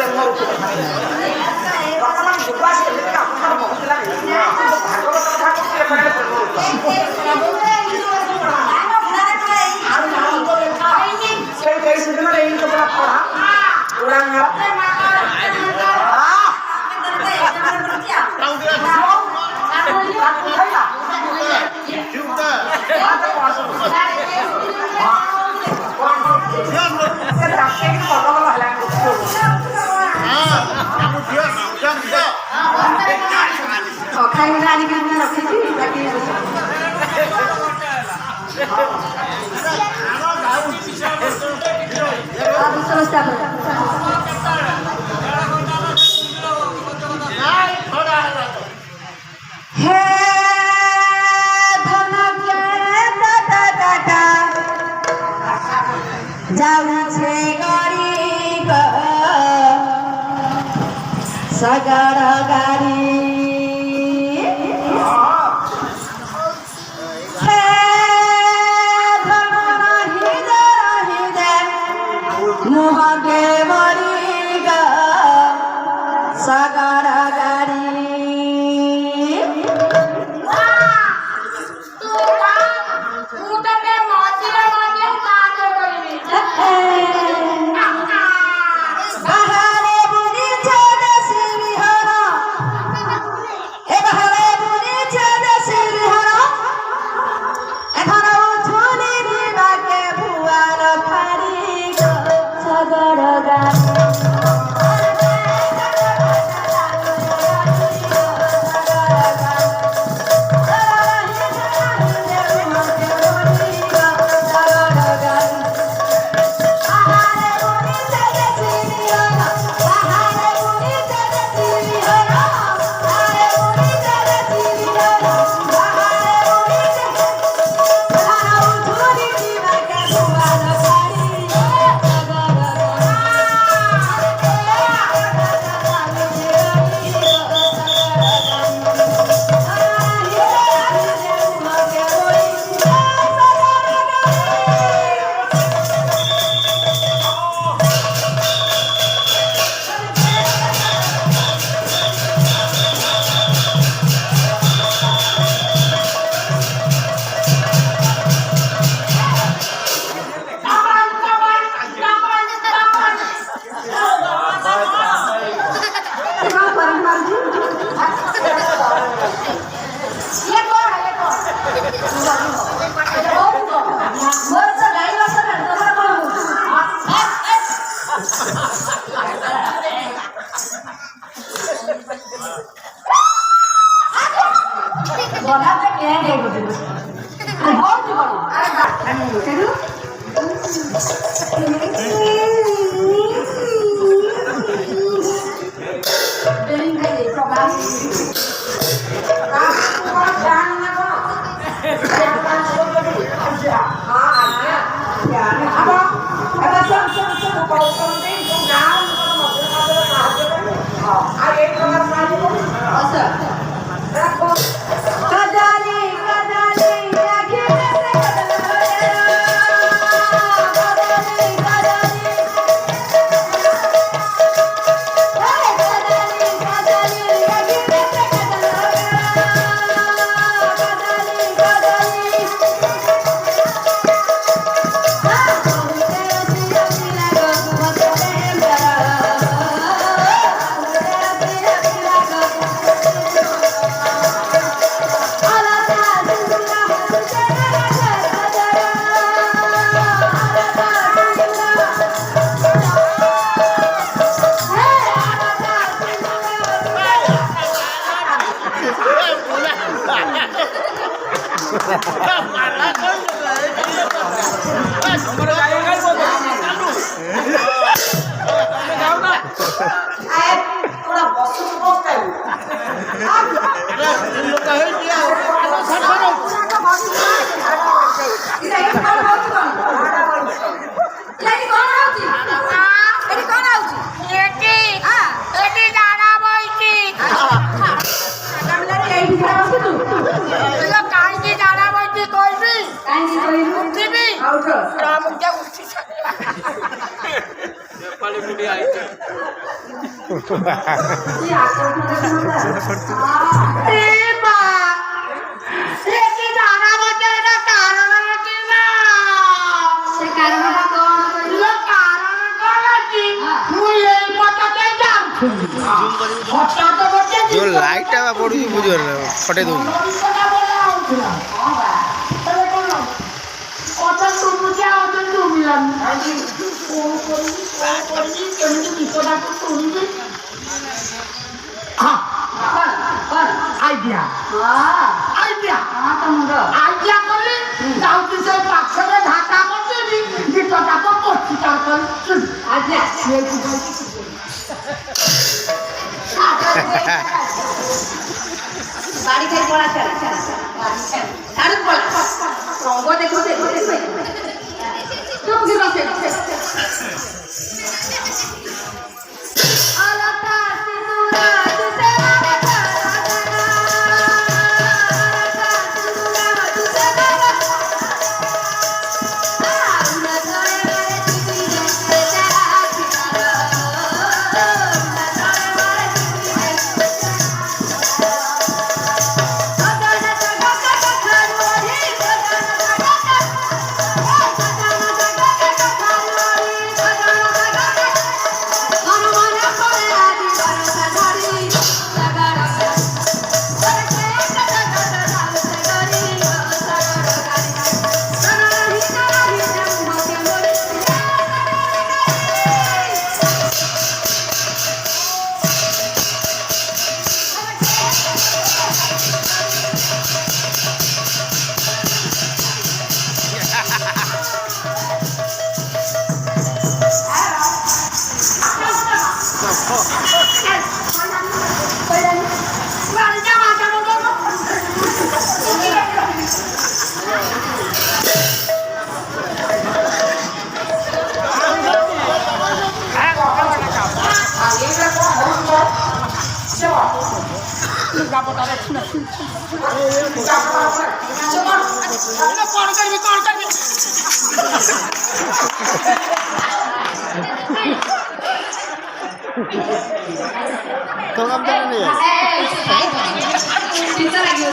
ପ୍ରେମର ବର୍ତ୍ତମାନ ଯୁଗ ଆସି ଏମିତି ଆପଣଙ୍କର କହୁଥିଲାଣି ଭାଗବତ କଥା କହୁଥିଲେ ପ୍ରେମର ସେଇ ସିଜନରେ ଏଇ କେବଳ ପଢ଼ା ଉଡ଼ାଙ୍ଗ ଖାଇକିନା ଆଣିକି ରଖିଛି जाऊछे गरी सगर गारी मुहगे मरी सगर गारी जो लाइट पड़ू बुझे फटे दो आइडिया आइडिया आइडिया कली जाउती से पाखरे ढाका करते गीतटा तो पस्तिकार कर आइडिया বাড়ি থেকে পড়া চলে আর পড়া রঙ্গ দেখো দেখো দেখো তুমি কি বলছো আলাতা সিনুরা তুসে तो काम करने नहीं है चिंता लगी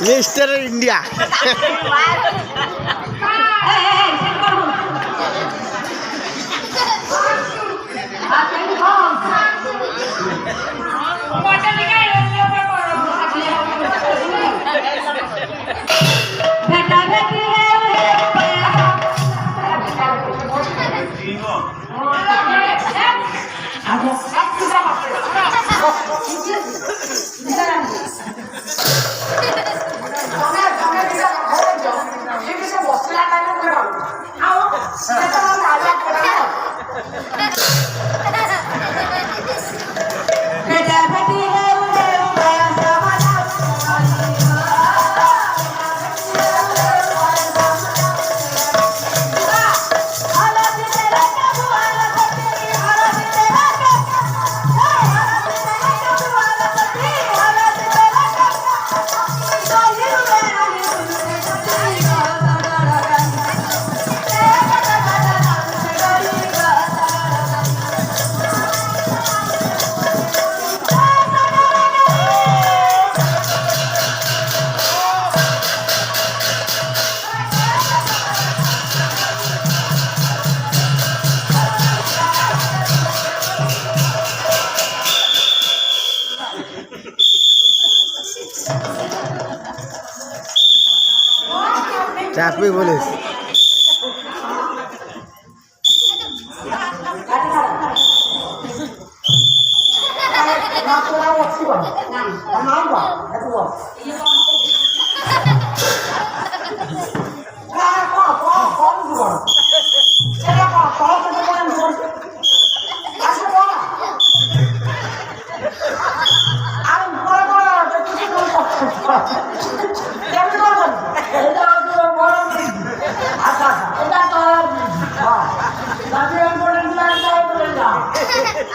मिस्टर इंडिया ট্রাফিক পুলিশ না তোরা বসছি বল না বল একটু বল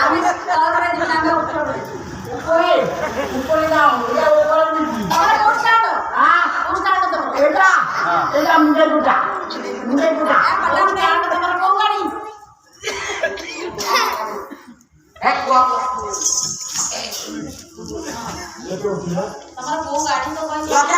আমি তাহলে দিন আগে উঠতে হবে উপরে উপরে যাও এটা উপরে দিবি আরে উঠছাড়ো হ্যাঁ উঠছাড়ো তো এটা এটা মুখে দুটা মুখে দুটা পালাম না আর তোমার কোন গাড়ি এক ওয়াক তোমার কোন গাড়ি তো কই ওকে